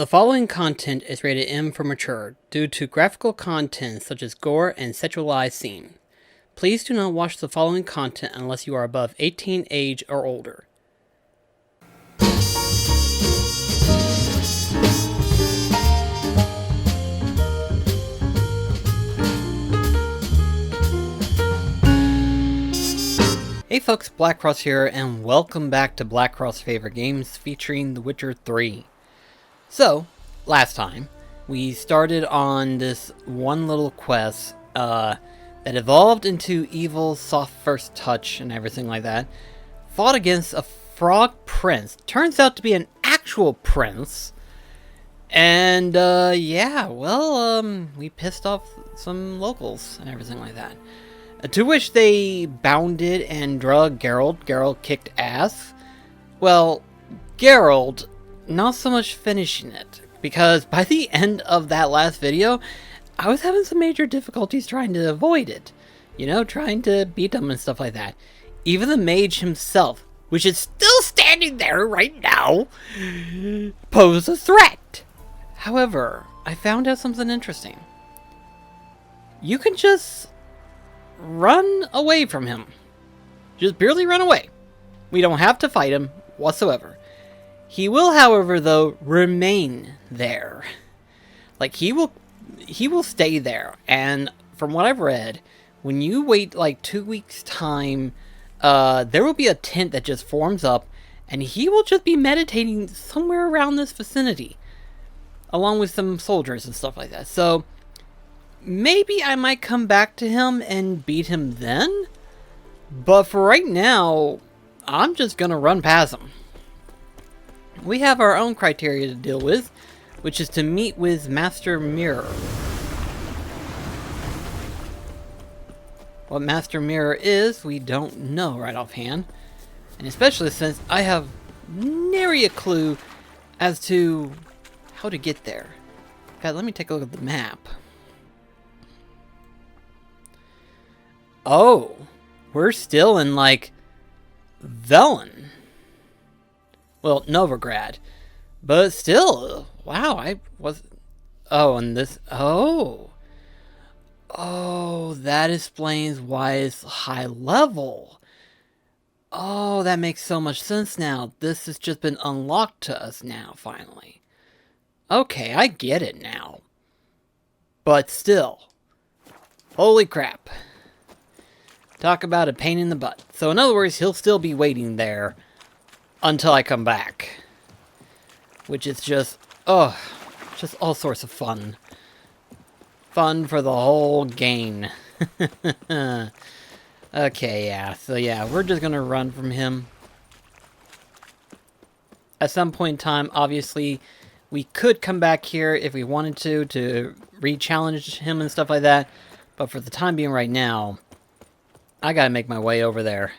The following content is rated M for mature due to graphical content such as gore and sexualized scene. Please do not watch the following content unless you are above 18 age or older. Hey folks, BlackCross here, and welcome back to BlackCross Favorite Games featuring The Witcher 3. So, last time, we started on this one little quest that evolved into evil, soft first touch, and everything like that. Fought against a frog prince. Turns out to be an actual prince. And, we pissed off some locals and everything like that. To which they bounded and drug Geralt. Geralt kicked ass. Well, Geralt, not so much finishing it. Because by the end of that last video, I was having some major difficulties trying to avoid it. You know, trying to beat him and stuff like that. Even the mage himself, which is still standing there right now, posed a threat. However, I found out something interesting. You can just run away from him. Just barely run away. We don't have to fight him whatsoever. He will, however, though, remain there. Like, he will stay there. And from what I've read, when you wait like 2 weeks' time, there will be a tent that just forms up, and he will just be meditating somewhere around this vicinity, along with some soldiers and stuff like that. So maybe I might come back to him and beat him then. But for right now, I'm just gonna run past him. We have our own criteria to deal with, which is to meet with Master Mirror. What Master Mirror is, we don't know right offhand. And especially since I have nary a clue as to how to get there. In fact, let me take a look at the map. Oh, we're still in, like, Velen. Well, Novigrad. But still, wow, I was... Oh, and this... Oh, that explains why it's high level. Oh, that makes so much sense now. This has just been unlocked to us now, finally. Okay, I get it now. But still. Holy crap. Talk about a pain in the butt. So in other words, he'll still be waiting there until I come back. Which is just, just all sorts of fun. Fun for the whole game. Okay, yeah. So yeah, we're just gonna run from him. At some point in time, obviously, we could come back here if we wanted to re-challenge him and stuff like that. But for the time being right now, I gotta make my way over there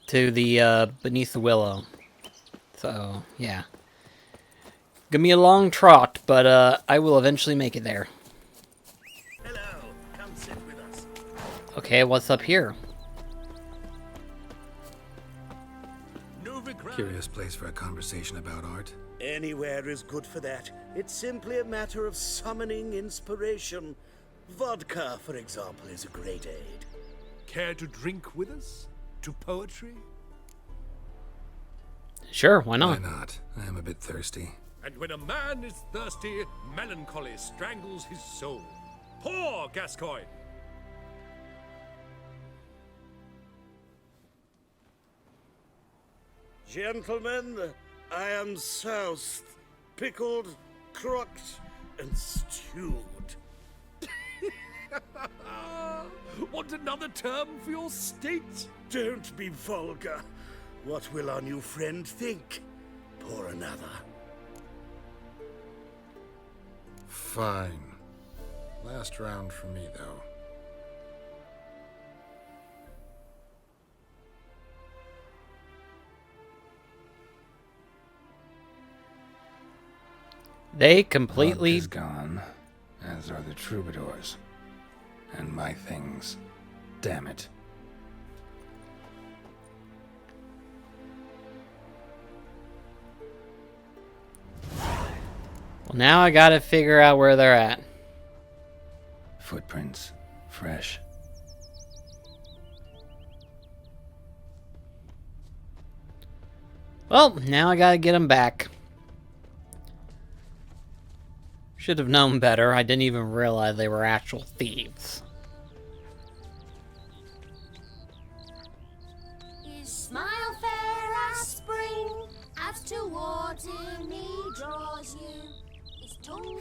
to the beneath the willow. So yeah, gonna be a long trot, but I will eventually make it there. Hello, come sit with us. Okay, what's up here? Curious place for a conversation about art. Anywhere is good for that. It's simply a matter of summoning inspiration. Vodka, for example, is a great aid. Care to drink with us? To poetry? Sure, why not? Why not? I am a bit thirsty. And when a man is thirsty, melancholy strangles his soul. Poor Gascoigne! Gentlemen, I am soused, pickled, crocked, and stewed. Want another term for your state? Don't be vulgar. What will our new friend think? Pour another. Fine. Last round for me, though. They completely... is gone, as are the troubadours. And my things. Damn it. Well, now I gotta figure out where they're at. Footprints. Fresh. Well, now I gotta get them back. Should have known better. I didn't even realize they were actual thieves. His smile fair as spring, as towards him he draws you. His tongue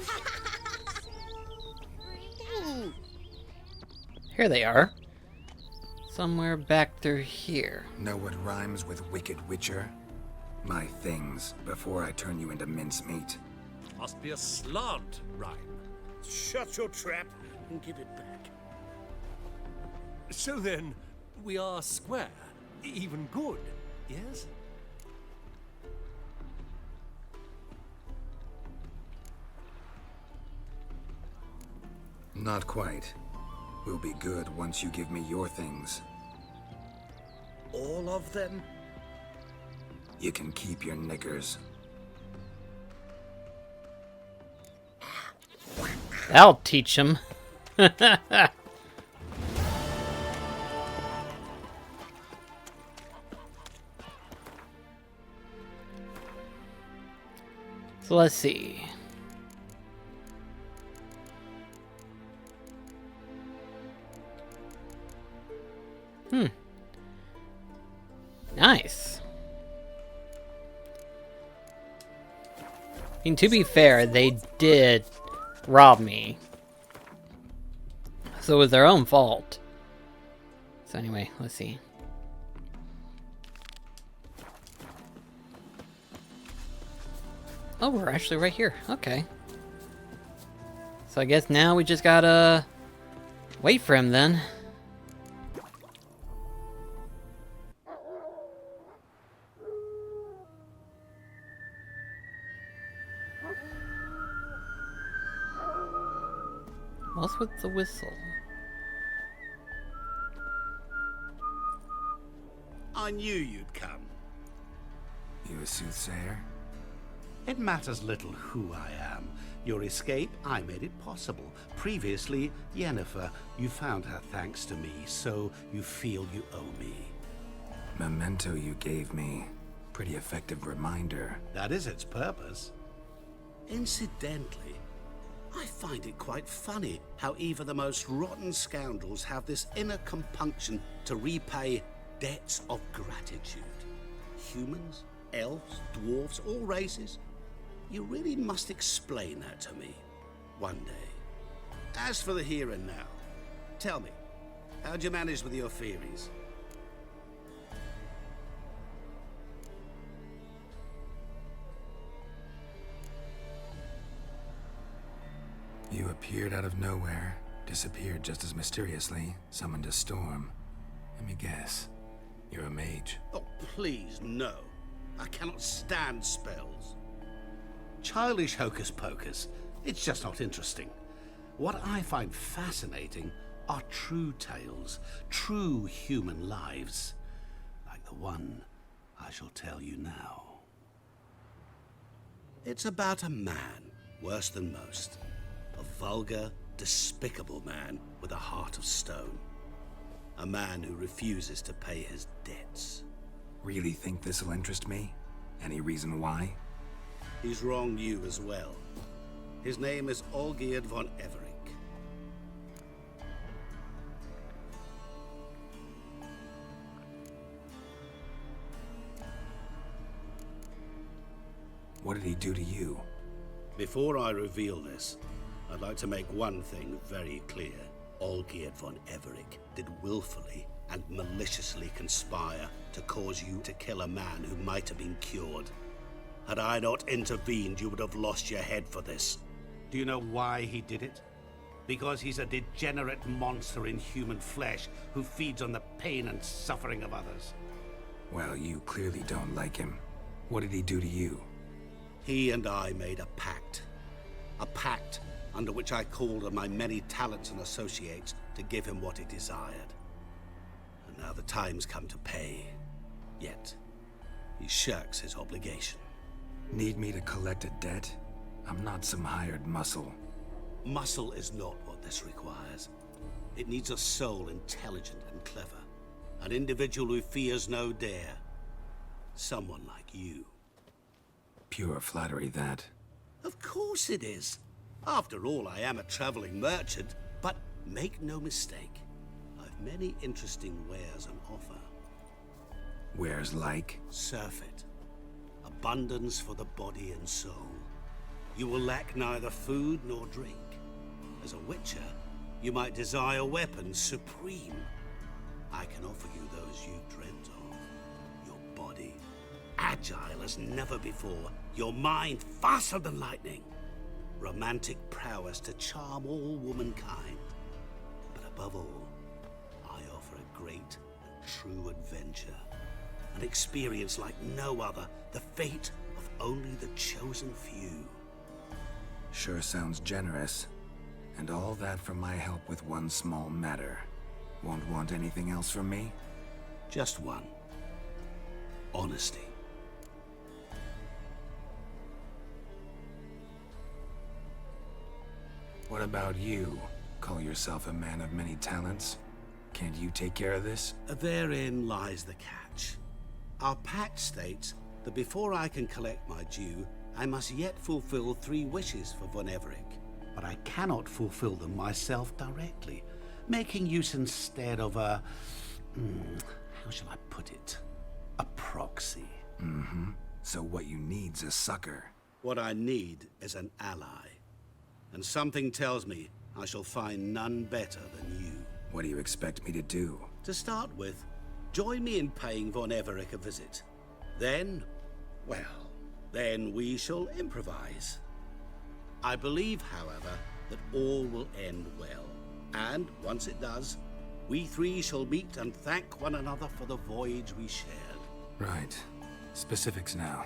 Here they are. Somewhere back through here. Know what rhymes with wicked witcher? My things, before I turn you into mincemeat. Must be a slant rhyme. Shut your trap and give it back. So then, we are square, even good, yes? Not quite. We'll be good once you give me your things. All of them? You can keep your knickers. That'll teach him. So let's see. Nice. I mean, to be fair, they did rob me. So it was their own fault. So anyway, let's see. Oh, we're actually right here. Okay. So I guess now we just gotta wait for him then. What's with the whistle? I knew you'd come. You a soothsayer? It matters little who I am. Your escape, I made it possible. Previously, Yennefer, you found her thanks to me, so you feel you owe me. Memento you gave me. Pretty effective reminder. That is its purpose. Incidentally, I find it quite funny how even the most rotten scoundrels have this inner compunction to repay debts of gratitude. Humans, elves, dwarves, all races. You really must explain that to me one day. As for the here and now, tell me, how'd you manage with your theories? You appeared out of nowhere, disappeared just as mysteriously, summoned a storm. Let me guess. You're a mage. Oh, please, no. I cannot stand spells. Childish hocus pocus. It's just not interesting. What I find fascinating are true tales, true human lives, like the one I shall tell you now. It's about a man, worse than most. A vulgar, despicable man with a heart of stone. A man who refuses to pay his debts. Really think this'll interest me? Any reason why? He's wronged you as well. His name is Olgierd von Everink. What did he do to you? Before I reveal this, I'd like to make one thing very clear. Olgierd von Everink did willfully and maliciously conspire to cause you to kill a man who might have been cured. Had I not intervened, you would have lost your head for this. Do you know why he did it? Because he's a degenerate monster in human flesh who feeds on the pain and suffering of others. Well, you clearly don't like him. What did he do to you? He and I made a pact. A pact under which I called on my many talents and associates to give him what he desired. And now the time's come to pay. Yet, he shirks his obligation. Need me to collect a debt? I'm not some hired muscle. Muscle is not what this requires. It needs a soul intelligent and clever. An individual who fears no dare. Someone like you. Pure flattery, that. Of course it is. After all, I am a traveling merchant. But make no mistake, I've many interesting wares on offer. Wares like? Surfeit. Abundance for the body and soul. You will lack neither food nor drink. As a witcher, you might desire weapons supreme. I can offer you those you've dreamt of. Your body, agile as never before. Your mind, faster than lightning. Romantic prowess to charm all womankind. But above all, I offer a great and true adventure. An experience like no other. The fate of only the chosen few. Sure sounds generous. And all that for my help with one small matter. Won't want anything else from me? Just one. Honesty. What about you? Call yourself a man of many talents? Can't you take care of this? Therein lies the catch. Our pact states that before I can collect my due, I must yet fulfill 3 wishes for Von Everec. But I cannot fulfill them myself directly, making use instead of a... how shall I put it? A proxy. So what you need's a sucker. What I need is an ally. And something tells me I shall find none better than you. What do you expect me to do? To start with, join me in paying Von Everec a visit. Then, well, then we shall improvise. I believe, however, that all will end well. And once it does, we 3 shall meet and thank one another for the voyage we shared. Right. Specifics now.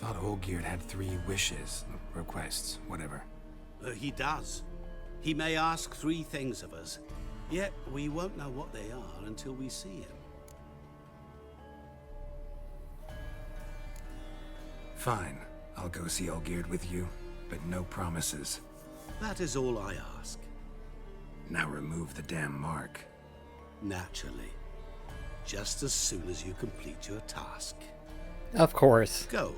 Thought Olgierd had 3 wishes, requests, whatever. He does. He may ask 3 things of us, yet we won't know what they are until we see him. Fine. I'll go see Olgierd with you, but no promises. That is all I ask. Now remove the damn mark. Naturally. Just as soon as you complete your task. Of course. Go.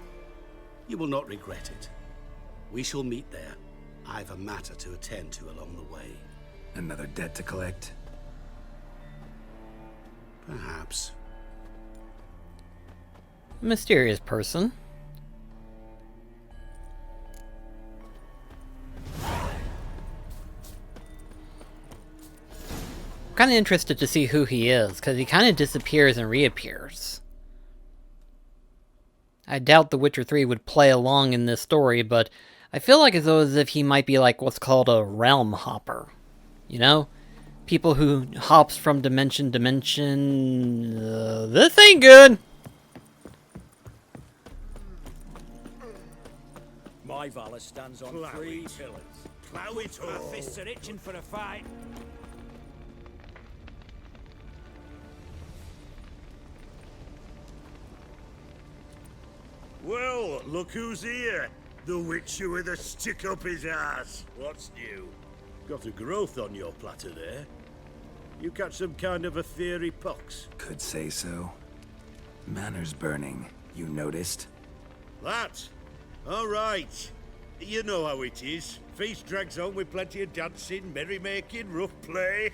You will not regret it. We shall meet there. I've a matter to attend to along the way. Another debt to collect? Perhaps. Mysterious person. I'm kind of interested to see who he is, because he kind of disappears and reappears. I doubt The Witcher 3 would play along in this story, but I feel like as though as if he might be like what's called a realm hopper. You know? People who hops from dimension to dimension... this ain't good! My valor stands on 3 pillars. Plow it all. My fists are itching for a fight. Well, look who's here. The Witcher with a stick up his ass. What's new? Got a growth on your platter there. You catch some kind of a fiery pox? Could say so. Manners burning, you noticed? That? All right. You know how it is. Feast drags on with plenty of dancing, merrymaking, rough play.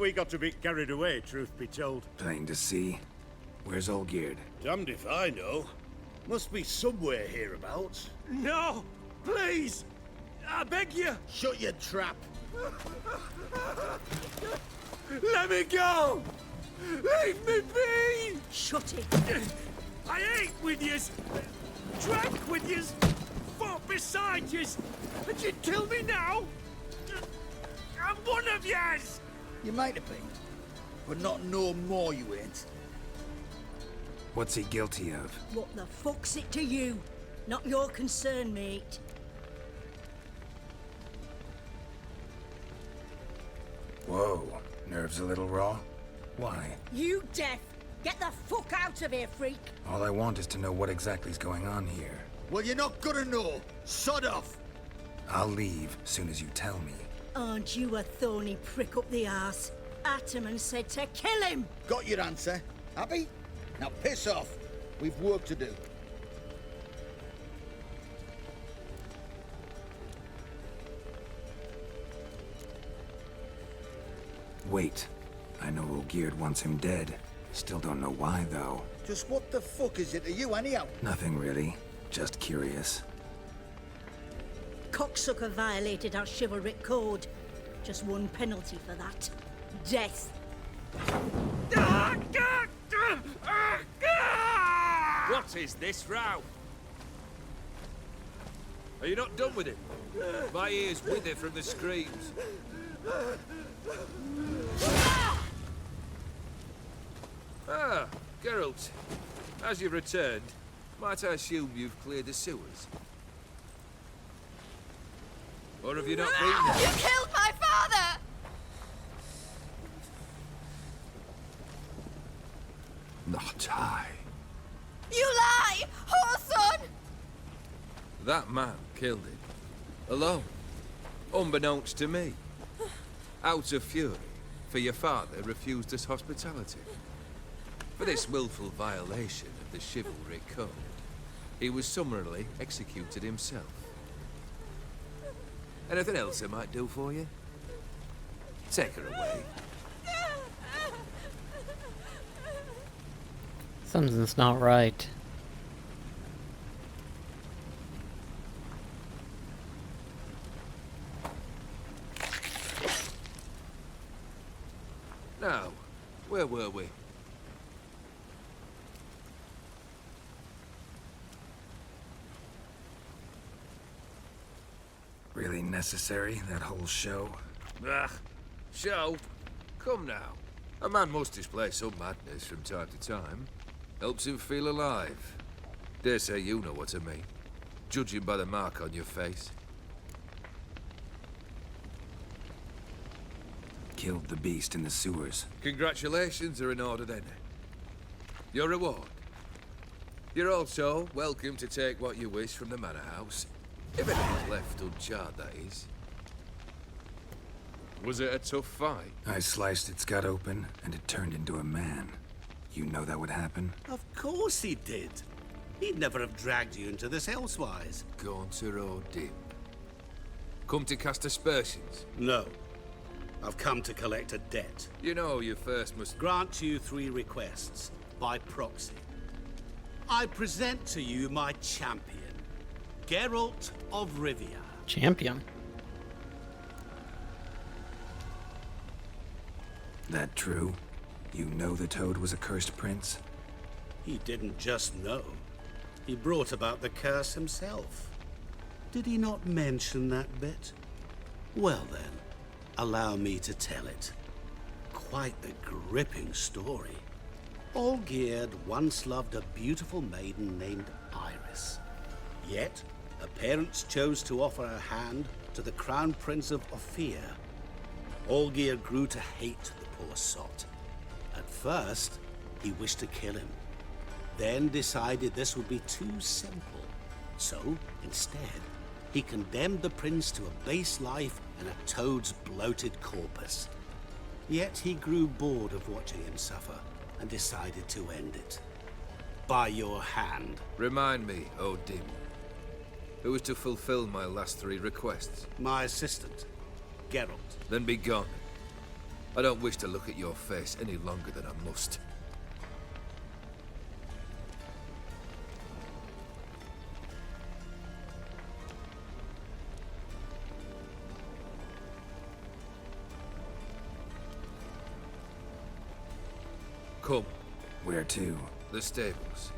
We got a bit carried away, truth be told. Plain to see. Where's Olgierd? Damned if I know. Must be somewhere hereabouts. No! Please! I beg you! Shut your trap. Let me go! Leave me be! Shut it. I ate with yous, drank with yous, fought beside yous, and you kill me now? I'm one of yous! You might have been, but not no more you ain't. What's he guilty of? What the fuck's it to you? Not your concern, mate. Whoa, nerves a little raw? Why? You deaf! Get the fuck out of here, freak! All I want is to know what exactly is going on here. Well, you're not gonna know. Sod off. I'll leave soon as you tell me. Aren't you a thorny prick up the arse? Ataman said to kill him! Got your answer. Happy? Now piss off. We've work to do. Wait. I know Olgierd wants him dead. Still don't know why, though. Just what the fuck is it to you, anyhow? Nothing really. Just curious. Cocksucker violated our chivalric code. Just one penalty for that. Death. What is this row? Are you not done with it? My ears wither from the screams. Ah, Geralt. As you've returned, might I assume you've cleared the sewers? Or have you not been there? You killed my father! Not I. You lie! Whoreson! That man killed him. Alone. Unbeknownst to me. Out of fury, for your father refused us hospitality. For this willful violation of the chivalry code, he was summarily executed himself. Anything else I might do for you? Take her away. Something's not right. Now, where were we? Really necessary, that whole show? Ah, show? Come now. A man must display some madness from time to time. Helps him feel alive. Dare say you know what I mean. Judging by the mark on your face. Killed the beast in the sewers. Congratulations are in order then. Your reward. You're also welcome to take what you wish from the manor house. If it is left uncharred, that is. Was it a tough fight? I sliced its gut open, and it turned into a man. You know that would happen? Of course he did. He'd never have dragged you into this elsewise. Gaunter or dim? Come to cast aspersions? No. I've come to collect a debt. You know you first must... Grant you 3 requests, by proxy. I present to you my champion, Geralt of Rivia. Champion. That true? You know the Toad was a cursed prince? He didn't just know. He brought about the curse himself. Did he not mention that bit? Well then, allow me to tell it. Quite a gripping story. Olgierd once loved a beautiful maiden named Iris. Yet, her parents chose to offer her hand to the Crown Prince of Ophir. Olgierd grew to hate the poor sot. At first, he wished to kill him. Then decided this would be too simple. So, instead, he condemned the prince to a base life in a toad's bloated corpus. Yet he grew bored of watching him suffer and decided to end it. By your hand. Remind me, O Dim. Who is to fulfill my last 3 requests? My assistant, Geralt. Then be gone. I don't wish to look at your face any longer than I must. Come. Where to? The stables.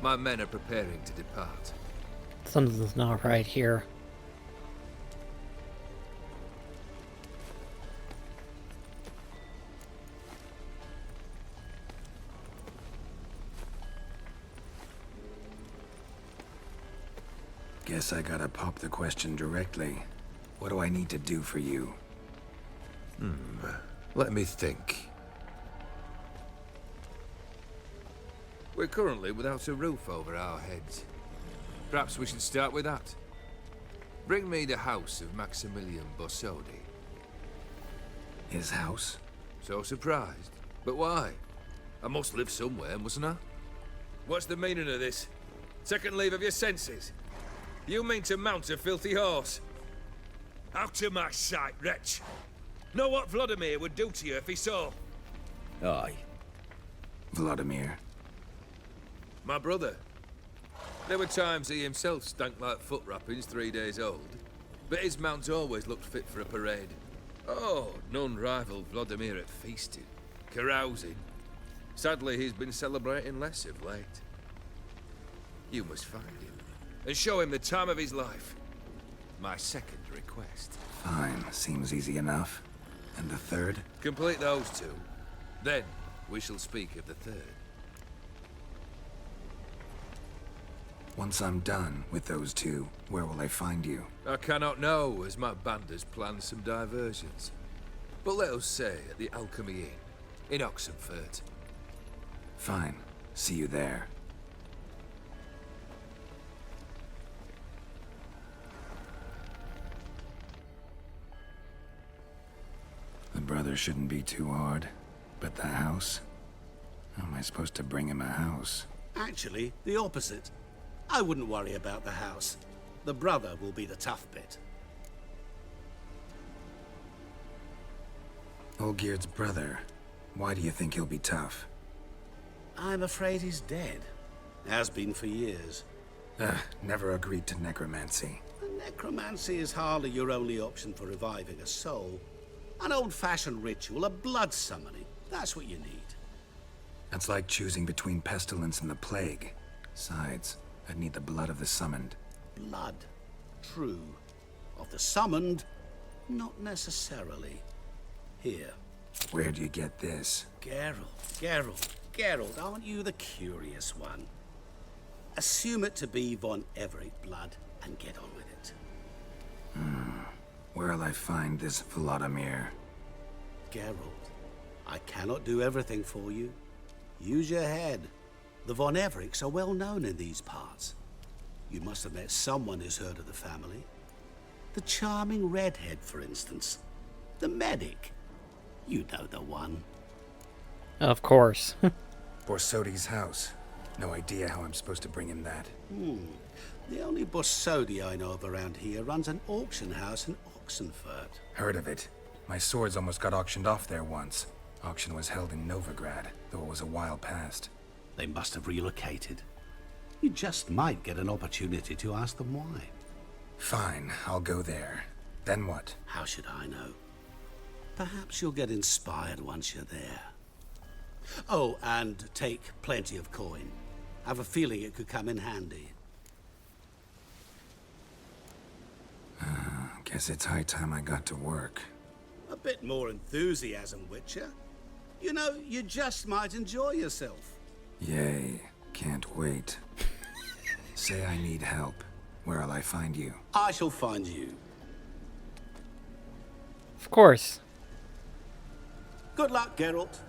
My men are preparing to depart. Something's not right here. Guess I gotta pop the question directly. What do I need to do for you? Let me think. We're currently without a roof over our heads. Perhaps we should start with that. Bring me the house of Maximilian Borsodi. His house? So surprised. But why? I must live somewhere, mustn't I? What's the meaning of this? Second leave of your senses? You mean to mount a filthy horse? Out of my sight, wretch! Know what Vladimir would do to you if he saw? Aye. Vladimir. My brother. There were times he himself stank like foot wrappings 3 days old, but his mount always looked fit for a parade. Oh, none rivaled Vladimir at feasting, carousing. Sadly, he's been celebrating less of late. You must find him, and show him the time of his life. My second request. Fine, seems easy enough. And the third? Complete those two. Then, we shall speak of the third. Once I'm done with those two, where will I find you? I cannot know, as my band has planned some diversions. But let us say at the Alchemy Inn, in Oxenfurt. Fine. See you there. The brother shouldn't be too hard. But the house? How am I supposed to bring him a house? Actually, the opposite. I wouldn't worry about the house. The brother will be the tough bit. Olgierd's brother. Why do you think he'll be tough? I'm afraid he's dead. Has been for years. Never agreed to necromancy. Necromancy is hardly your only option for reviving a soul. An old-fashioned ritual, a blood summoning. That's what you need. That's like choosing between pestilence and the plague. Besides, I'd need the blood of the summoned. Blood. True. Of the summoned, not necessarily. Here. Where do you get this? Geralt, aren't you the curious one? Assume it to be von Everett blood and get on with it. Where'll I find this Vladimir? Geralt, I cannot do everything for you. Use your head. The von Evericks are well known in these parts. You must have met someone who's heard of the family. The charming redhead, for instance. The medic. You know the one. Of course. Borsodi's house. No idea how I'm supposed to bring him that. The only Borsodi I know of around here runs an auction house in Oxenfurt. Heard of it. My swords almost got auctioned off there once. Auction was held in Novigrad, though it was a while past. They must have relocated. You just might get an opportunity to ask them why. Fine, I'll go there. Then what? How should I know? Perhaps you'll get inspired once you're there. Oh, and take plenty of coin. I have a feeling it could come in handy. Guess it's high time I got to work. A bit more enthusiasm, Witcher. You know, you just might enjoy yourself. Yay, can't wait. Say I need help. Where'll I find you? I shall find you. Of course. Good luck, Geralt.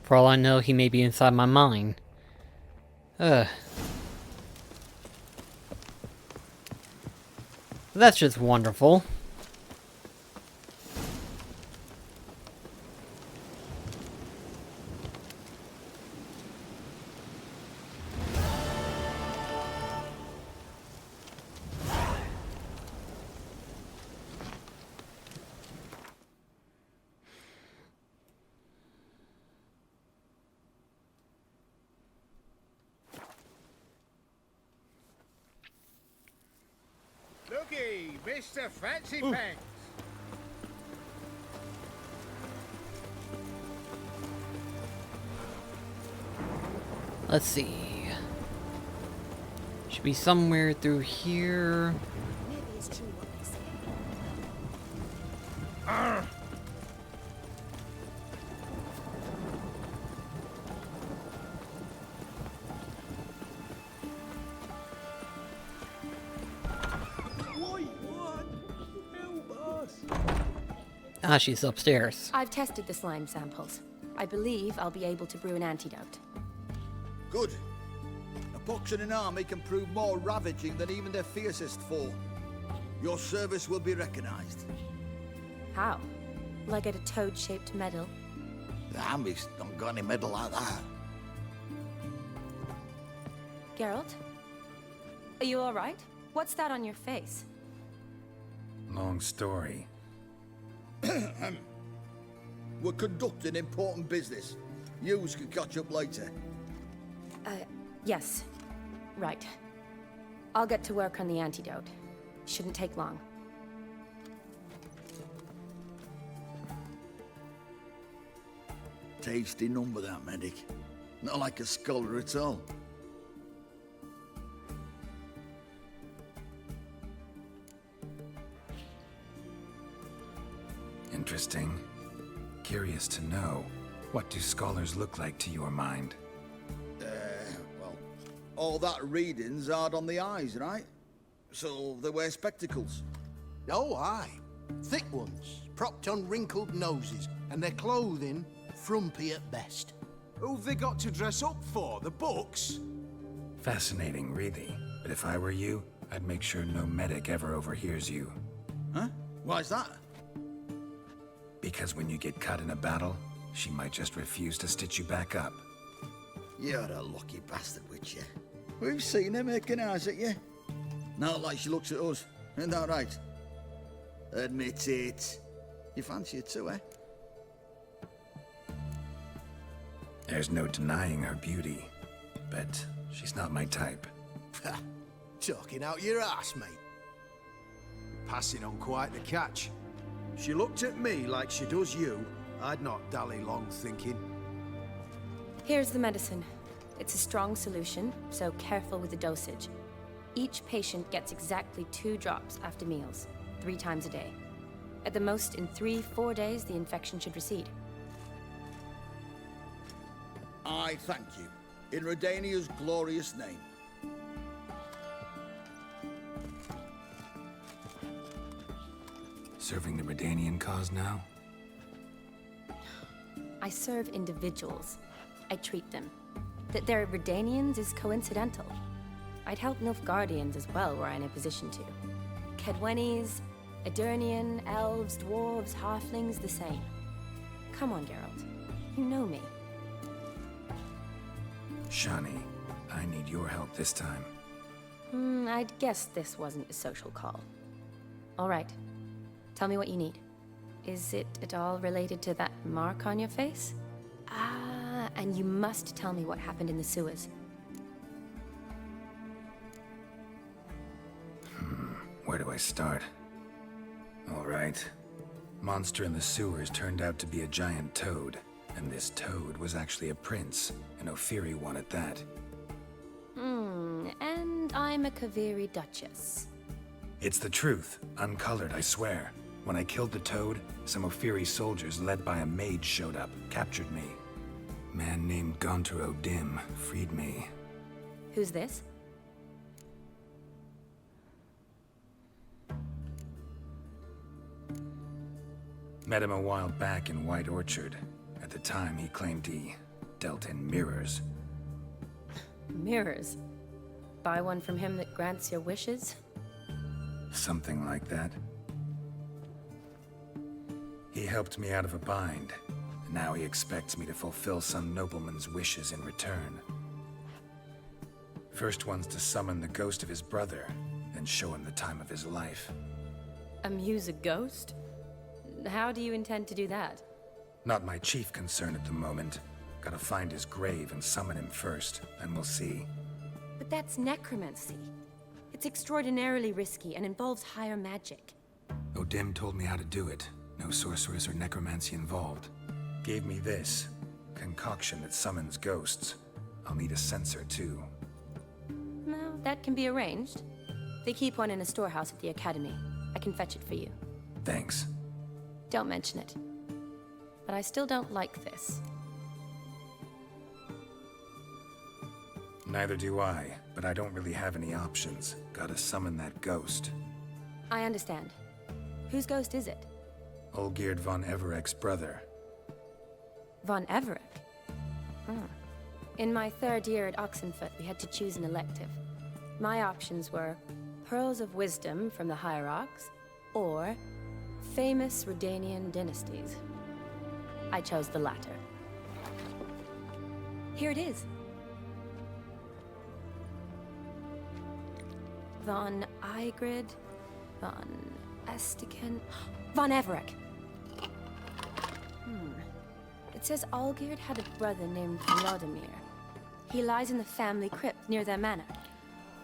For all I know, he may be inside my mind. That's just wonderful. Looky, Mr. Fancy Pants. Let's see. Should be somewhere through here. Maybe it's true what they say. Ah, she's upstairs. I've tested the slime samples. I believe I'll be able to brew an antidote. Good. Now pox in an army can prove more ravaging than even their fiercest foe. Your service will be recognized. How? Will I get a toad-shaped medal? The army's not got any medal like that. Geralt? Are you alright? What's that on your face? Long story. We're conducting important business. Yous can catch up later. Yes. Right. I'll get to work on the antidote. Shouldn't take long. Tasty number, that medic. Not like a scholar at all. Interesting. Curious to know, what do scholars look like to your mind? Well, all that reading's hard on the eyes, right? So they wear spectacles. Oh, aye. Thick ones, propped on wrinkled noses, and their clothing frumpy at best. Who've they got to dress up for? The books? Fascinating, really. But if I were you, I'd make sure no medic ever overhears you. Huh? Why's that? Because when you get cut in a battle, she might just refuse to stitch you back up. You're a lucky bastard, Witcher. We've seen her making eyes at you. Not like she looks at us. Isn't that right? Admit it. You fancy her too, eh? There's no denying her beauty, but she's not my type. Talking out your ass, mate. Passing on quite the catch. She looked at me like she does you. I'd not dally long thinking. Here's the medicine. It's a strong solution, so careful with the dosage. Each patient gets exactly 2 drops after meals, 3 times a day. At the most, in 3-4 days, the infection should recede. I thank you. In Redania's glorious name. Serving the Redanian cause now? I serve individuals. I treat them. That they're Redanians is coincidental. I'd help Nilfgaardians as well were I in a position to. Kedwenis, Edirnian, elves, dwarves, halflings, the same. Come on, Geralt. You know me. Shani, I need your help this time. I'd guess this wasn't a social call. All right. Tell me what you need. Is it at all related to that mark on your face? Ah, and you must tell me what happened in the sewers. Where do I start? All right. Monster in the sewers turned out to be a giant toad, and this toad was actually a prince, an Ophiri one at that. And I'm a Kaviri duchess. It's the truth, uncolored, I swear. When I killed the toad, some Ophiri soldiers led by a mage showed up, captured me. Man named Gaunter O'Dim freed me. Who's this? Met him a while back in White Orchard. At the time, he claimed he dealt in mirrors. Mirrors. Buy one from him that grants your wishes? Something like that. He helped me out of a bind. Now he expects me to fulfill some nobleman's wishes in return. First one's to summon the ghost of his brother, then show him the time of his life. Amuse a ghost? How do you intend to do that? Not my chief concern at the moment. Gotta find his grave and summon him first, and we'll see. But that's necromancy. It's extraordinarily risky and involves higher magic. O'Dim told me how to do it. No sorceress or necromancy involved. Gave me this concoction that summons ghosts. I'll need a censer too. Well, that can be arranged. They keep one in a storehouse at the academy. I can fetch it for you. Thanks. Don't mention it. But I still don't like this. Neither do I, but I don't really have any options. Gotta summon that ghost. I understand. Whose ghost is it? Olgierd von Everek's brother. Von Everek? In my third year at Oxenfoot, we had to choose an elective. My options were Pearls of Wisdom from the Hierarchs, or Famous Redanian Dynasties. I chose the latter. Here it is. Von Igrid, Von Estiken, Von Everett. It says Olgierd had a brother named Vladimir. He lies in the family crypt near their manor.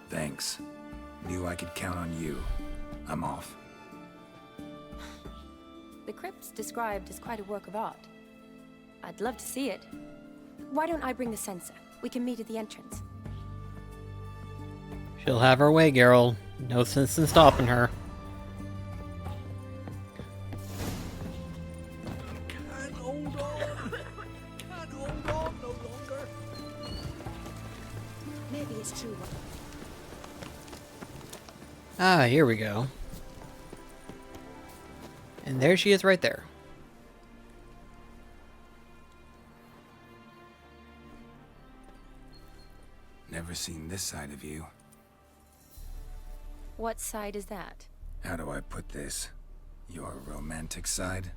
Thanks. Knew I could count on you. I'm off. The crypt's described as quite a work of art. I'd love to see it. Why don't I bring the censer? We can meet at the entrance. She'll have her way, Geralt. No sense in stopping her. Can't hold on. Can't hold on no longer. Maybe it's true. Ah, here we go. And there she is right there. Never seen this side of you. What side is that? How do I put this? Your romantic side?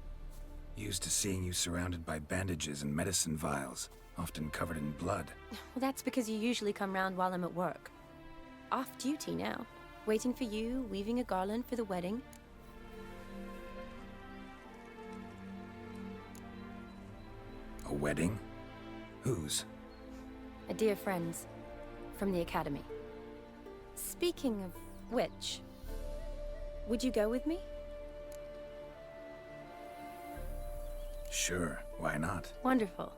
Used to seeing you surrounded by bandages and medicine vials, often covered in blood. Well, that's because you usually come round while I'm at work. Off duty now. Waiting for you, weaving a garland for the wedding. A wedding? Whose? A dear friend's. From the academy. Speaking of which, would you go with me? Sure, why not? Wonderful.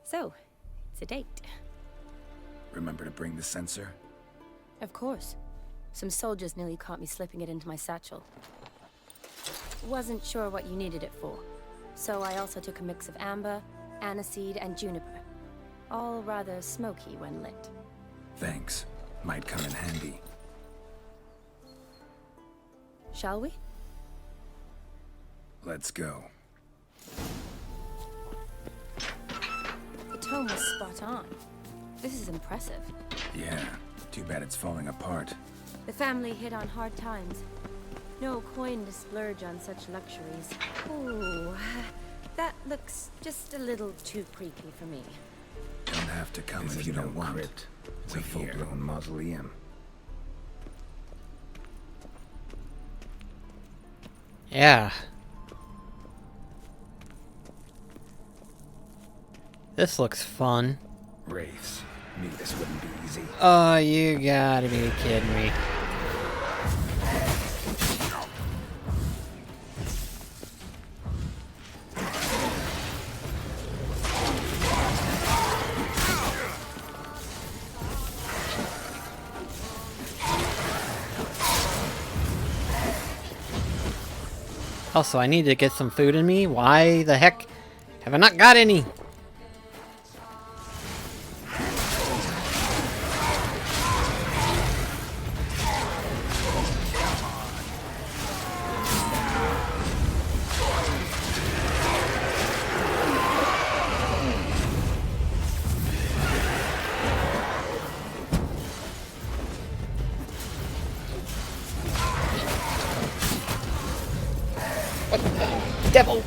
So, it's a date. Remember to bring the censer? Of course. Some soldiers nearly caught me slipping it into my satchel. Wasn't sure what you needed it for, so I also took a mix of amber, aniseed, and juniper. All rather smoky when lit. Thanks. Might come in handy. Shall we? Let's go. The tome was spot on. This is impressive. Yeah, too bad it's falling apart. The family hit on hard times. No coin to splurge on such luxuries. Ooh, that looks just a little too creepy for me. Don't have to come if you don't want. Crypt. It's a full-blown mausoleum. Yeah. This looks fun. Wraiths. Knew this wouldn't be easy. Oh, you gotta be kidding me. Also, I need to get some food in me. Why the heck have I not got any? Devil!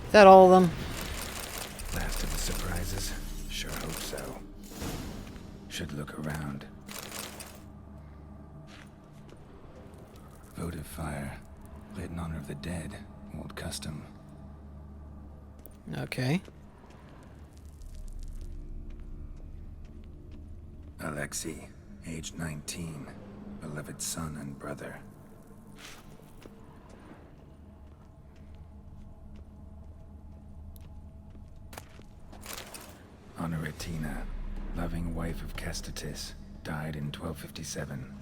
Is that all of them? Last of the surprises? Sure hope so. Should look around. Votive fire. Lit in honor of the dead. Old custom. Okay. Alexei, age 19. Beloved son and brother. Honoratina, loving wife of Kestatis, died in 1257.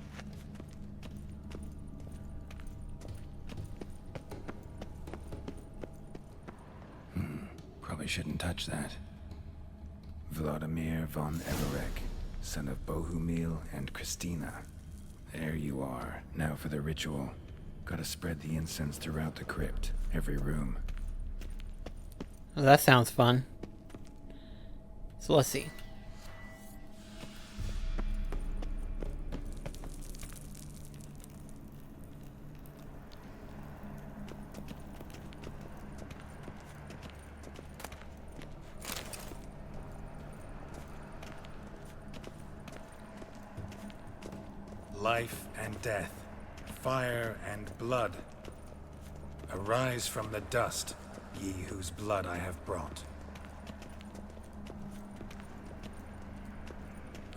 shouldn't touch that. Vladimir von Everek, son of Bohumil and Christina. There you are. Now for the ritual. Gotta spread the incense throughout the crypt, every room. Well, that sounds fun. So let's see. Life and death, fire and blood. Arise from the dust, ye whose blood I have brought.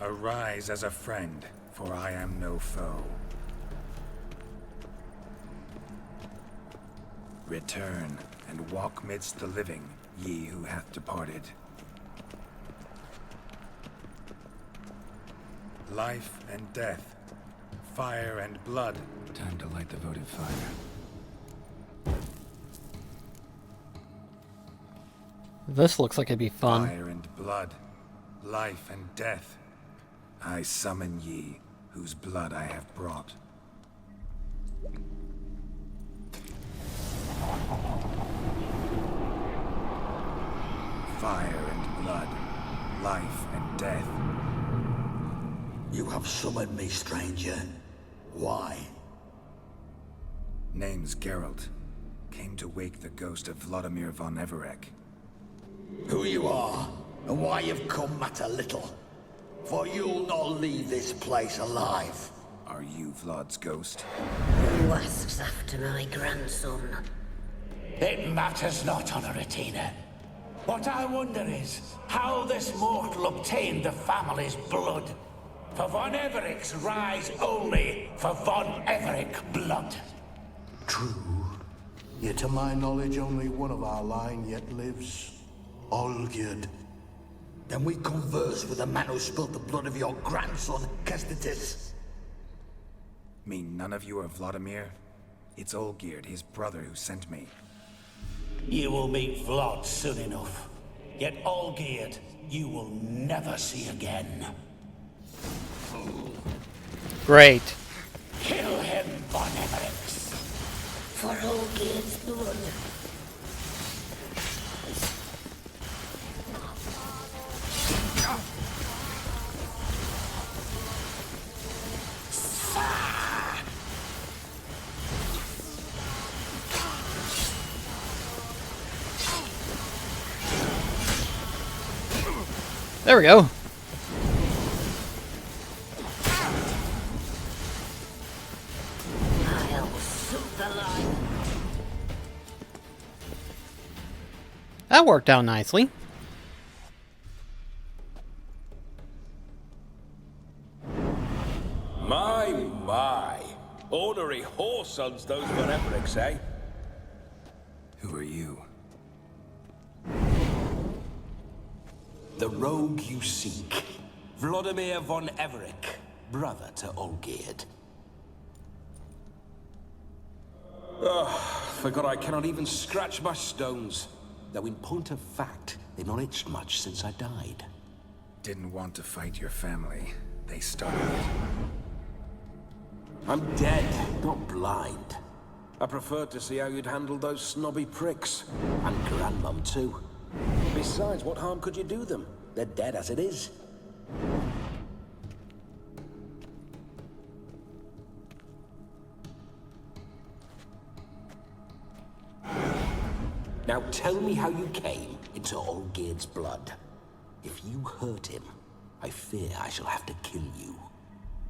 Arise as a friend, for I am no foe. Return and walk midst the living, ye who hath departed. Life and death, fire and blood. Time to light the votive fire. This looks like it'd be fun. Fire and blood, life and death. I summon ye, whose blood I have brought. Fire and blood, life and death. You have summoned me, stranger. Why? Name's Geralt. Came to wake the ghost of Vladimir von Everek. Who you are, and why you've come matter little. For you'll not leave this place alive. Are you Vlad's ghost? Who asks after my grandson? It matters not, Honoratina. What I wonder is how this mortal obtained the family's blood. For von Everek's rise only for von Everek blood. True. Yet to my knowledge, only one of our line yet lives. Olgierd. Then we converse with the man who spilled the blood of your grandson, Kestitis. Mean none of you are Vladimir? It's Olgierd, his brother, who sent me. You will meet Vlad soon enough. Yet Olgierd, you will never see again. Great. Kill him, von Evereks. For Olgierd's blood. There we go. I'll suit the line. That worked out nicely. My. Ornery whoresons those von Evereks, eh? Who are you? The rogue you seek. Vladimir von Everek, brother to Olgierd. Forgot I cannot even scratch my stones. Though in point of fact, they've not itched much since I died. Didn't want to fight your family. They started it. I'm dead, not blind. I preferred to see how you'd handle those snobby pricks. And Grandmum, too. Besides, what harm could you do them? They're dead as it is. Now tell me how you came into Olgierd's blood. If you hurt him, I fear I shall have to kill you.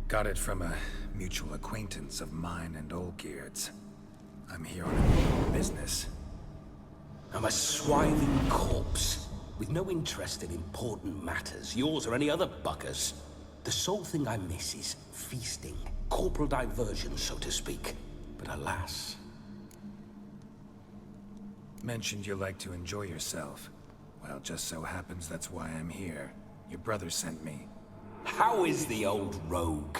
Got it from a mutual acquaintance of mine and Olgierd's. I'm here on business. I'm a swiving corpse, with no interest in important matters, yours or any other buggers. The sole thing I miss is feasting, corporal diversion, so to speak. But alas... Mentioned you like to enjoy yourself. Well, just so happens that's why I'm here. Your brother sent me. How is the old rogue?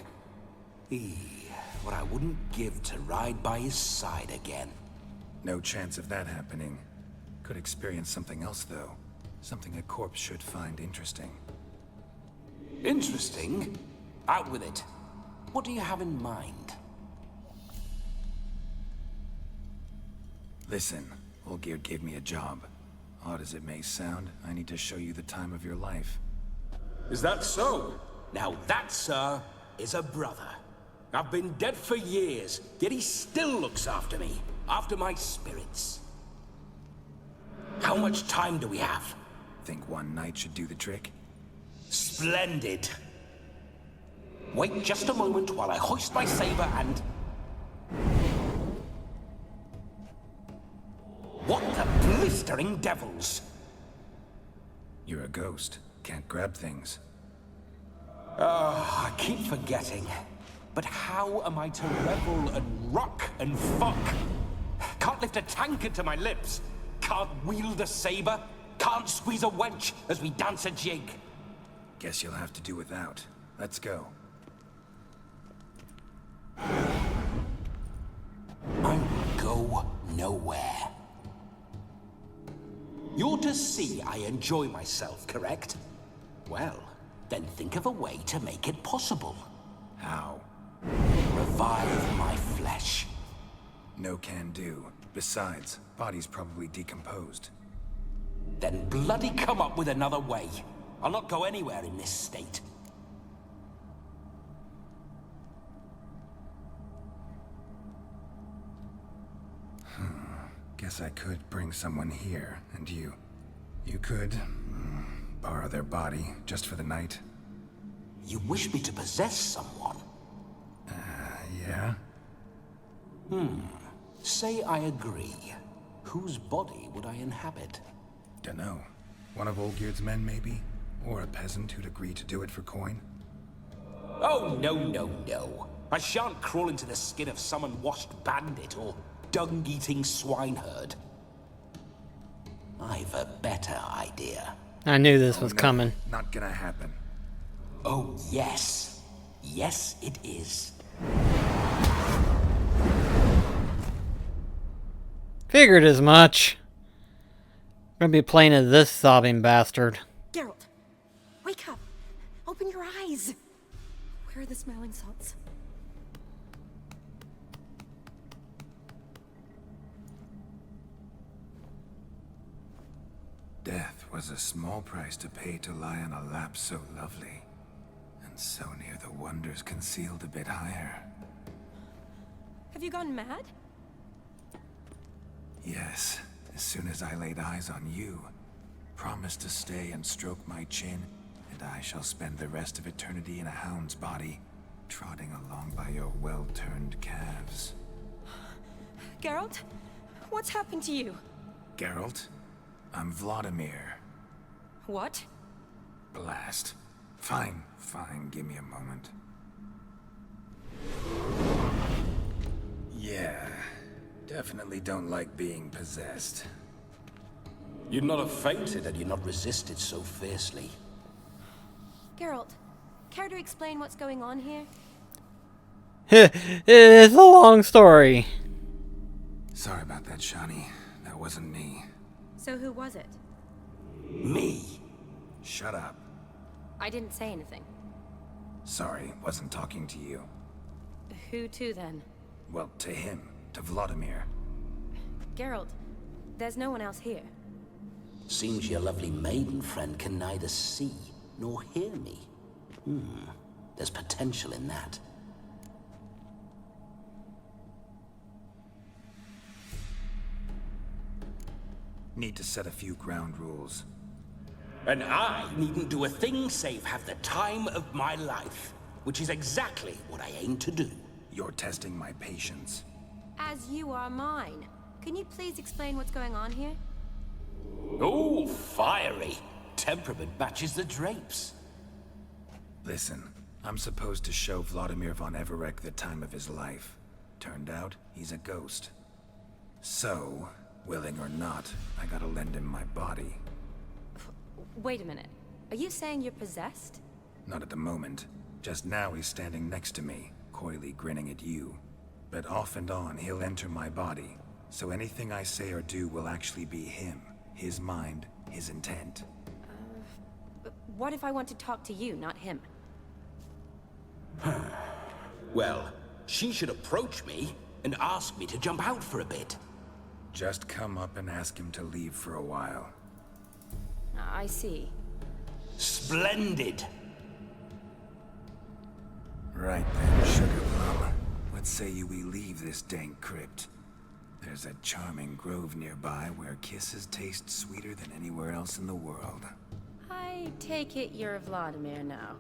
What I wouldn't give to ride by his side again. No chance of that happening. Could experience something else, though. Something a corpse should find interesting. Interesting? Out with it. What do you have in mind? Listen, Olgierd gave me a job. Odd as it may sound, I need to show you the time of your life. Is that so? Now that, sir, is a brother. I've been dead for years, yet he still looks after me, after my spirits. How much time do we have? Think one night should do the trick? Splendid. Wait just a moment while I hoist my saber and... What the blistering devils? You're a ghost. Can't grab things. I keep forgetting. But how am I to revel and rock and fuck? Can't lift a tankard to my lips. Can't wield a saber. Can't squeeze a wench as we dance a jig. Guess you'll have to do without. Let's go. I will go nowhere. You're to see I enjoy myself, correct? Well, then think of a way to make it possible. How? Revive my flesh. No can do. Besides, body's probably decomposed. Then bloody come up with another way. I'll not go anywhere in this state. Guess I could bring someone here, and you could borrow their body just for the night. You wish me to possess someone? Yeah? Say I agree. Whose body would I inhabit? Dunno. One of Olgierd's men, maybe? Or a peasant who'd agree to do it for coin? Oh, no, no, no. I shan't crawl into the skin of some unwashed bandit or dung-eating swineherd. I've a better idea. I knew this was coming. Not gonna happen. Oh, yes. Yes, it is. Figured as much. We're gonna be playing as this sobbing bastard. Geralt, wake up. Open your eyes. Where are the smelling salts? Death was a small price to pay to lie on a lap so lovely, and so near the wonders concealed a bit higher. Have you gone mad? Yes, as soon as I laid eyes on you, promised to stay and stroke my chin, and I shall spend the rest of eternity in a hound's body, trotting along by your well-turned calves. Geralt, what's happened to you? Geralt? I'm Vladimir. What? Blast. Fine, give me a moment. Yeah, definitely don't like being possessed. You'd not have fainted had you not resisted so fiercely. Geralt, care to explain what's going on here? It's a long story. Sorry about that, Shani. That wasn't me. So who was it? Me. Shut up. I didn't say anything. Sorry, wasn't talking to you. Who to then? Well, to him. To Vladimir. Geralt, there's no one else here. Seems your lovely maiden friend can neither see nor hear me. There's potential in that. Need to set a few ground rules. And I needn't do a thing save have the time of my life, which is exactly what I aim to do. You're testing my patience. As you are mine. Can you please explain what's going on here? Oh, fiery. Temperament matches the drapes. Listen, I'm supposed to show Vladimir von Everec the time of his life. Turned out, he's a ghost. So, willing or not, I gotta lend him my body. Wait a minute. Are you saying you're possessed? Not at the moment. Just now he's standing next to me, coyly grinning at you. But off and on, he'll enter my body. So anything I say or do will actually be him. His mind, his intent. what if I want to talk to you, not him? Well, she should approach me and ask me to jump out for a bit. Just come up and ask him to leave for a while. I see. Splendid! Right then, Sugar Plum. What say you we leave this dank crypt? There's a charming grove nearby where kisses taste sweeter than anywhere else in the world. I take it you're Vladimir now.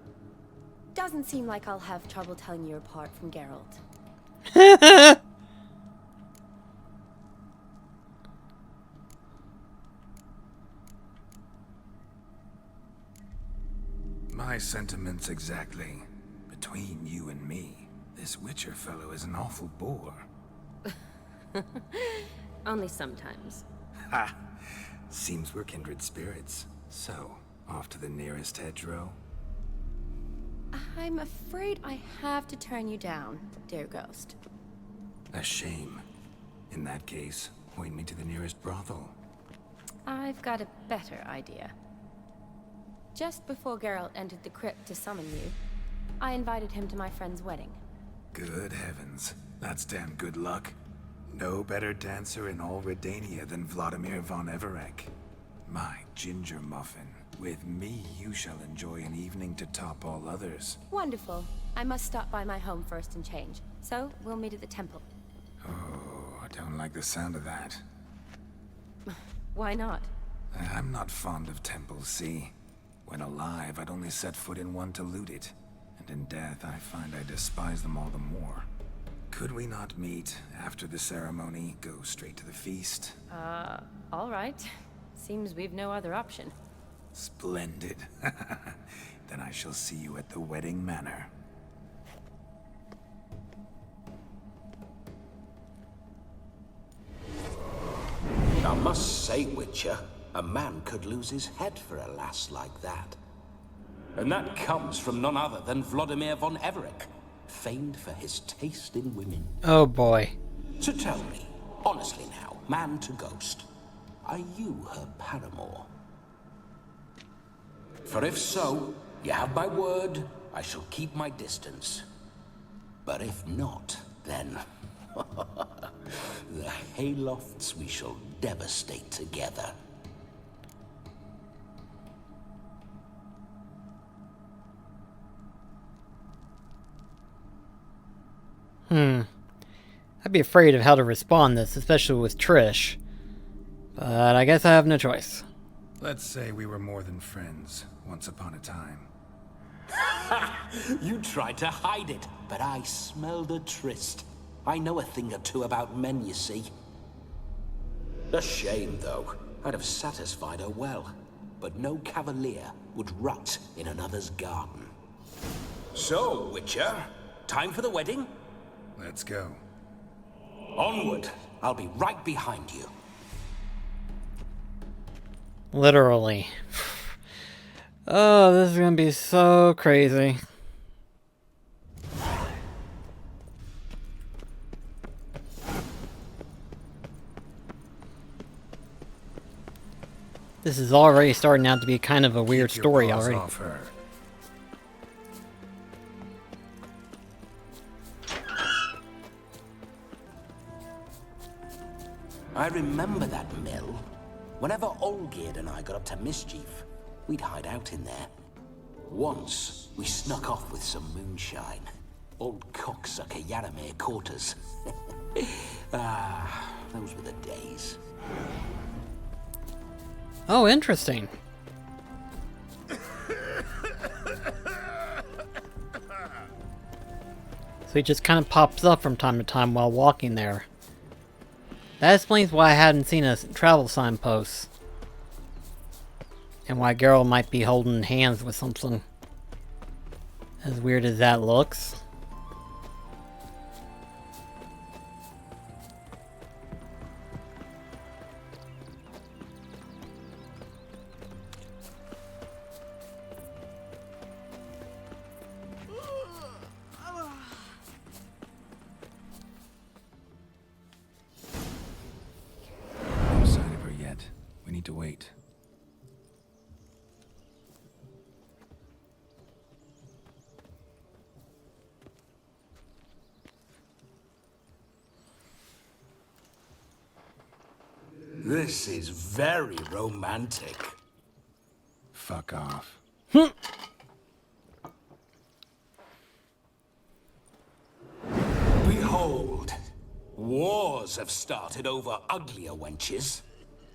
Doesn't seem like I'll have trouble telling you apart from Geralt. My sentiments exactly. Between you and me, this Witcher fellow is an awful bore. Only sometimes. Ha! Seems we're kindred spirits. So, off to the nearest hedgerow? I'm afraid I have to turn you down, dear ghost. A shame. In that case, point me to the nearest brothel. I've got a better idea. Just before Geralt entered the crypt to summon you, I invited him to my friend's wedding. Good heavens. That's damn good luck. No better dancer in all Redania than Vladimir von Everec. My ginger muffin. With me, you shall enjoy an evening to top all others. Wonderful. I must stop by my home first and change. So, we'll meet at the temple. Oh, I don't like the sound of that. Why not? I'm not fond of temples, see? When alive, I'd only set foot in one to loot it. And in death, I find I despise them all the more. Could we not meet after the ceremony, go straight to the feast? All right. Seems we've no other option. Splendid. Then I shall see you at the wedding manor. I must say, Witcher, a man could lose his head for a lass like that. And that comes from none other than Vladimir von Everec, famed for his taste in women. Oh boy. So tell me, honestly now, man to ghost, are you her paramour? For if so, you have my word, I shall keep my distance. But if not, then the haylofts we shall devastate together. I'd be afraid of how to respond this, especially with Trish. But I guess I have no choice. Let's say we were more than friends, once upon a time. You tried to hide it, but I smelled a tryst. I know a thing or two about men, you see. A shame, though. I'd have satisfied her well. But no cavalier would rot in another's garden. So, Witcher, time for the wedding? Let's go. Onward. I'll be right behind you. Literally. Oh, this is gonna be so crazy. This is already starting out to be kind of a weird story already. Off her. I remember that mill. Whenever Olgierd and I got up to mischief, we'd hide out in there. Once, we snuck off with some moonshine. Old cocksucker Yaramir caught us. Those were the days. Oh, interesting. So he just kind of pops up from time to time while walking there. That explains why I hadn't seen a travel signpost. And why Geralt might be holding hands with something. As weird as that looks. No sign of her yet. We need to wait. This is very romantic. Fuck off. Behold, wars have started over uglier wenches.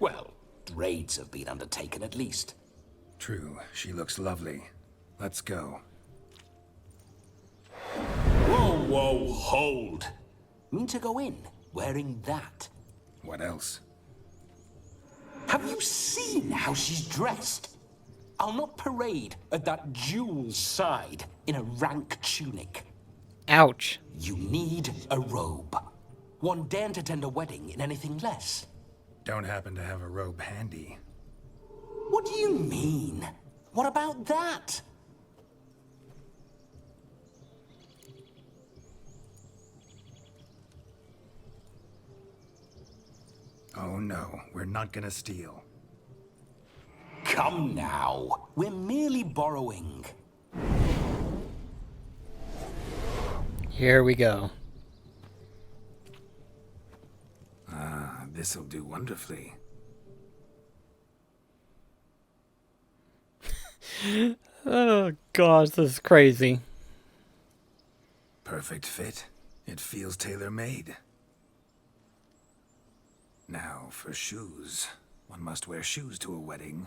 Well, raids have been undertaken at least. True, she looks lovely. Let's go. Whoa, whoa, hold. Mean to go in wearing that? What else? Have you seen how she's dressed? I'll not parade at that jewel's side in a rank tunic. Ouch. You need a robe. One daren't attend a wedding in anything less. Don't happen to have a robe handy. What do you mean? What about that? Oh no, we're not gonna steal. Come now, we're merely borrowing. Here we go. Ah, this'll do wonderfully. Oh gosh, this is crazy. Perfect fit. It feels tailor-made. Now, for shoes. One must wear shoes to a wedding.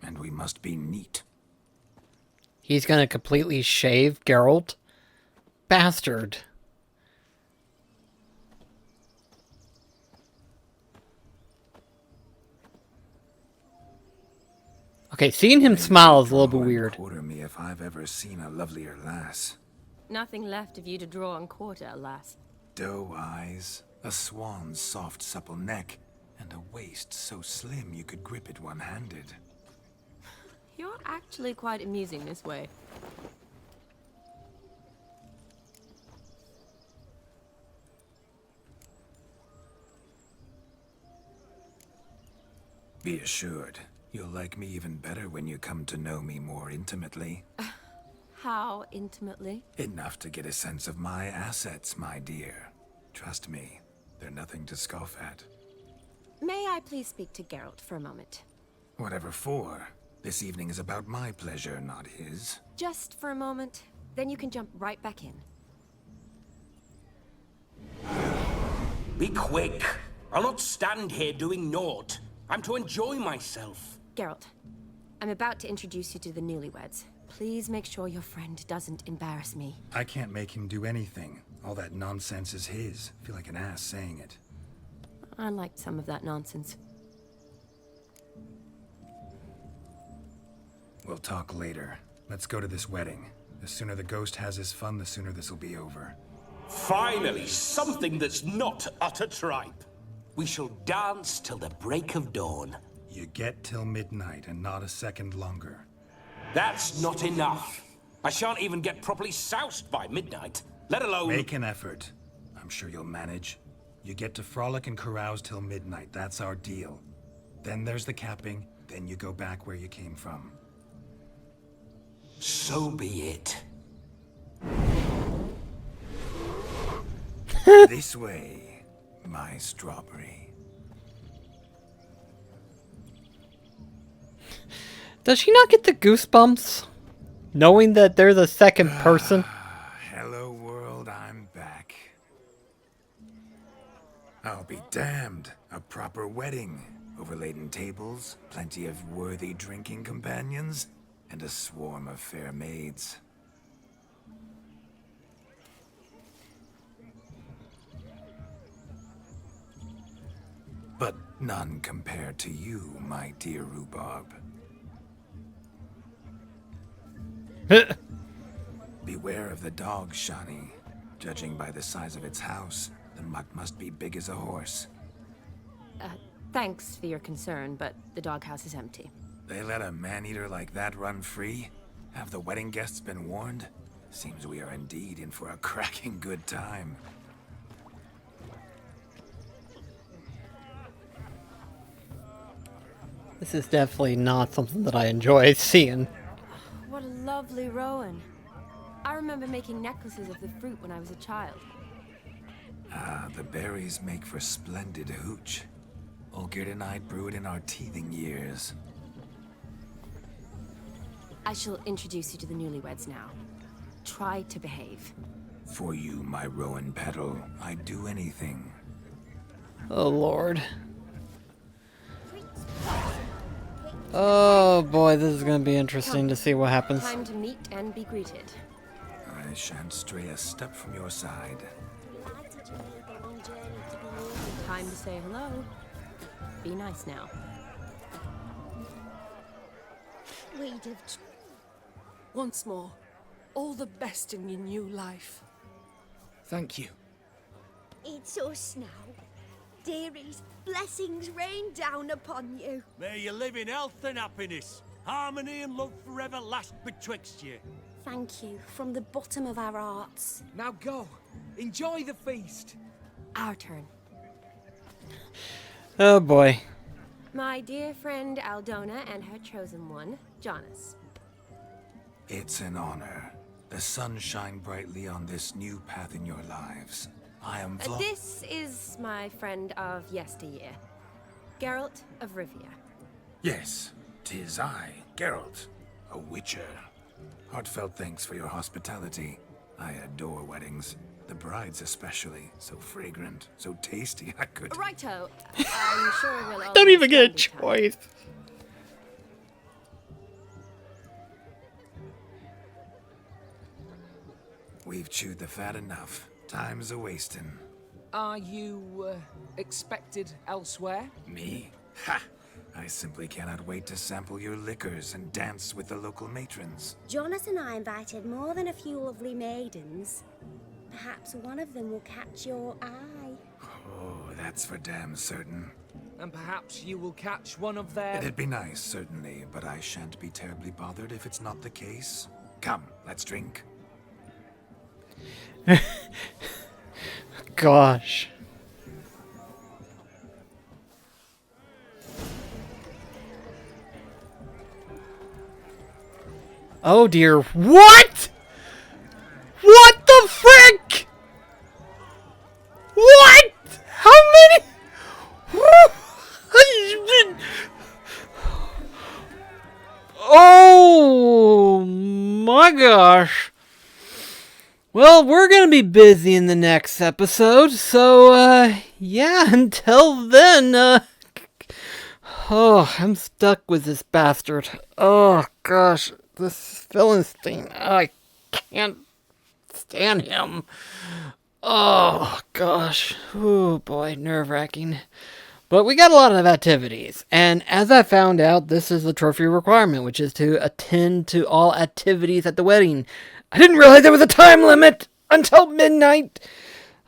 And we must be neat. He's gonna completely shave Geralt? Bastard. Okay, seeing him smile is a little bit weird. Quarter me if I've ever seen a lovelier lass. Nothing left of you to draw and quarter, alas. Doe eyes, a swan's soft supple neck, and a waist so slim you could grip it one-handed. You're actually quite amusing this way. Be assured, you'll like me even better when you come to know me more intimately. How intimately? Enough to get a sense of my assets, my dear. Trust me, they're nothing to scoff at. May I please speak to Geralt for a moment? Whatever for. This evening is about my pleasure, not his. Just for a moment, then you can jump right back in. Be quick. I'll not stand here doing naught. I'm to enjoy myself. Geralt, I'm about to introduce you to the newlyweds. Please make sure your friend doesn't embarrass me. I can't make him do anything. All that nonsense is his. Feel like an ass saying it. I liked some of that nonsense. We'll talk later. Let's go to this wedding. The sooner the ghost has his fun, the sooner this'll be over. Finally, something that's not utter tripe. We shall dance till the break of dawn. You get till midnight and not a second longer. That's not enough. I shan't even get properly soused by midnight, let alone... Make an effort. I'm sure you'll manage. You get to frolic and carouse till midnight. That's our deal. Then there's the capping. Then you go back where you came from. So be it. This way, my strawberry. Does she not get the goosebumps? Knowing that they're the second person? Hello world, I'm back. I'll be damned. A proper wedding. Overladen tables, plenty of worthy drinking companions, and a swarm of fair maids. But none compared to you, my dear rhubarb. Beware of the dog, Shani. Judging by the size of its house, the mutt must be big as a horse. Thanks for your concern, but the doghouse is empty. They let a man-eater like that run free? Have the wedding guests been warned? Seems we are indeed in for a cracking good time. This is definitely not something that I enjoy seeing. What a lovely rowan. I remember making necklaces of the fruit when I was a child. Ah, the berries make for splendid hooch. Olgerd and I brewed in our teething years. I shall introduce you to the newlyweds now. Try to behave. For you, my rowan petal, I'd do anything. Oh, Lord. Oh, boy, this is going to be interesting to see what happens. Time to meet and be greeted. I shan't stray a step from your side. Time to say hello. Be nice now. We'd have... Once more, all the best in your new life. Thank you. It's us now. Dearies, blessings rain down upon you. May you live in health and happiness. Harmony and love forever last betwixt you. Thank you from the bottom of our hearts. Now go. Enjoy the feast. Our turn. Oh, boy. My dear friend Aldona and her chosen one, Jonas. It's an honor. The sun shine brightly on this new path in your lives. I am This is my friend of yesteryear, Geralt of Rivia. Yes, 'tis I, Geralt, a witcher. Heartfelt thanks for your hospitality. I adore weddings. The brides especially. So fragrant, so tasty, I could... Righto. I'm sure we'll all... Don't even get a choice. We've chewed the fat enough. Time's a-wasting. Are you, expected elsewhere? Me? Ha! I simply cannot wait to sample your liquors and dance with the local matrons. Jonas and I invited more than a few lovely maidens. Perhaps one of them will catch your eye. Oh, that's for damn certain. And perhaps you will catch one of their... It'd be nice, certainly, but I shan't be terribly bothered if it's not the case. Come, let's drink. Gosh. Oh dear. What? What the frick? What? How many? Oh my gosh. Well, we're going to be busy in the next episode, so, yeah, until then, oh, I'm stuck with this bastard. Oh, gosh, this Philistine, I can't stand him. Oh, gosh, oh, boy, nerve-wracking. But we got a lot of activities, and as I found out, this is the trophy requirement, which is to attend to all activities at the wedding. I didn't realize there was a time limit until midnight.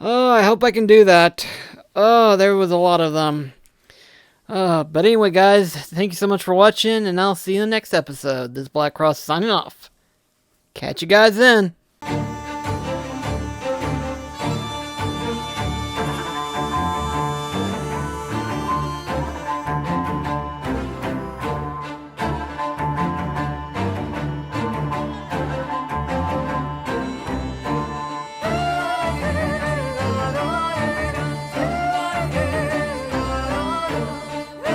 Oh, I hope I can do that. Oh, there was a lot of them. But anyway, guys, thank you so much for watching, and I'll see you in the next episode. This is BlackCross signing off. Catch you guys then.